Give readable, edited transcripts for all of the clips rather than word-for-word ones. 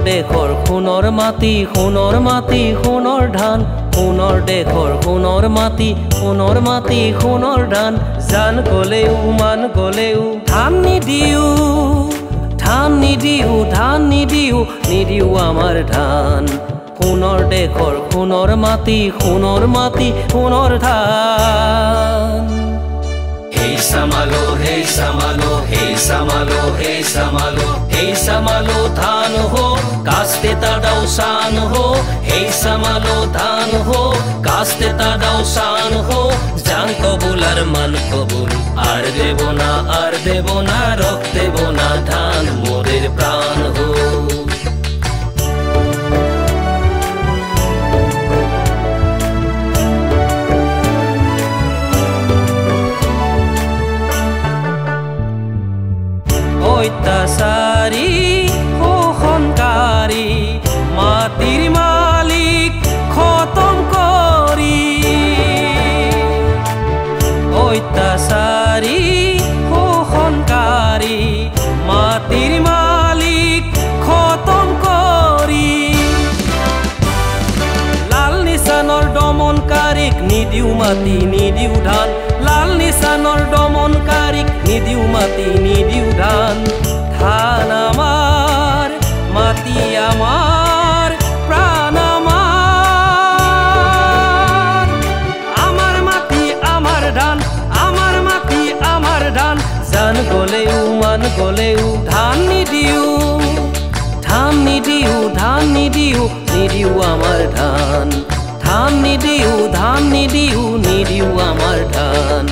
দেশৰ সোণৰ মাটি সোণৰ মাটি সোণৰ ধান সোণৰ দেশৰ সোণৰ মাটি সোণৰ মাটি সোণৰ ধান জান গলেও মান গলেও ধান নিদিও নিদিও আমাৰ ধান সোণৰ দেশৰ সোণৰ মাটি সোণৰ মাটি সোণৰ ধান Hey samalo, hey samalo, hey samalo, hey samalo, hey samalo dhan ho, kaste ta dausan ho. Hey samalo dhan ho, kaste ta dausan ho. Jang kabul ar man kabul, ar debo na, rokh debo na dhan morer pran ho. অত্যাচাৰী শোষণকাৰী মাটিৰ মালিক খতম কৰি অত্যাচাৰী শোষণকাৰী মাটিৰ মালিক খতম কৰি লাল নিচানৰ দমনকাৰীক নিদিও মাটি নিদিও ধান লাল নিচানৰ দমনকাৰীক নিদিও মাটি নিদিও ধান ধান আমাৰ মাটি আমাৰ প্ৰাণ আমাৰ মাটি আমাৰ ধান আমাৰ মাটি আমাৰ ধান জান গলেও মান গলেও ধান নিদিও নিদিও আমাৰ ধান ধান নিদিও নিদিও আমাৰ ধান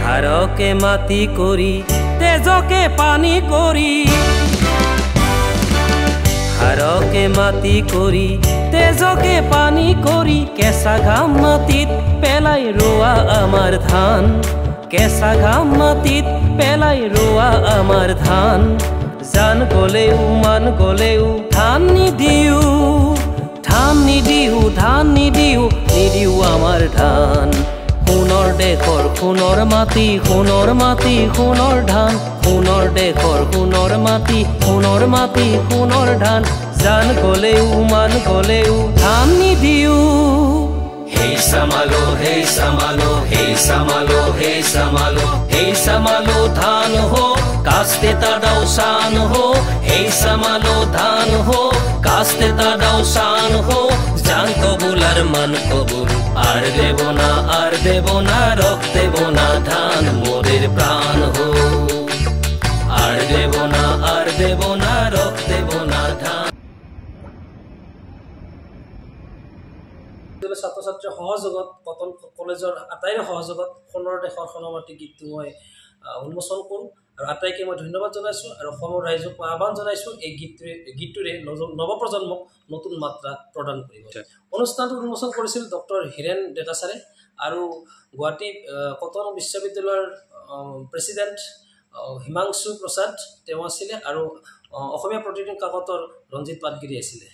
হাৰকে মাটি কৰি তেজকে পানী কৰি হাৰকে মাটি কৰি তেজকে পানী কৰি কেঁচা ঘাম মাটিত পেলাই ৰোৱা আমাৰ ধান কেঁচা ঘাম মাটিত পেলাই ৰোৱা আমাৰ ধান জান গলেও মান গলেও ধান নিদিও নিদিও আমাৰ ধান সোণৰ দেশৰ সোণৰ মাটি সোণৰ মাটি সোণৰ ধান সোণৰ দেশৰ সোণৰ মাটি সোণৰ মাটি সোণৰ ধান জান গলেও মান গলেও ধান নিদিও Hey samalo, hey samalo, hey samalo, hey samalo, hey samalo dhan ho, kaste ta dausan ho. Hey samalo dhan ho, kaste ta dausan ho. Jang kabul ar man kabul, ar debo na, rokh debo na dhan morer pran ho. Ar debo na, rokh debo na dhan. ছাত্ৰ ছাত্ৰীৰ সহযোগত cotton কলেজৰ আটাইৰে সহযোগত সোণৰ দেশৰ সোণমাটি গীতটো মই উন্মোচন কৰোঁ আৰু আটাইকে মই ধন্যবাদ জনাইছোঁ আৰু অসমৰ ৰাইজক মই আহ্বান জনাইছোঁ এই গীতটোৰে নৱপ্ৰজন্মক নতুন মাত্ৰা প্ৰদান কৰিব অনুষ্ঠানটো উন্মোচন কৰিছিল ডক্টৰ হীৰেণ ডেকা ছাৰে আৰু গুৱাহাটী কটন বিশ্ববিদ্যালয়ৰ প্ৰেচিডেণ্ট হিমাংশু প্ৰসাদ তেওঁ আছিলে আৰু অসমীয়া প্ৰতিদিন কাকতৰ ৰঞ্জিত পাটগিৰি আছিলে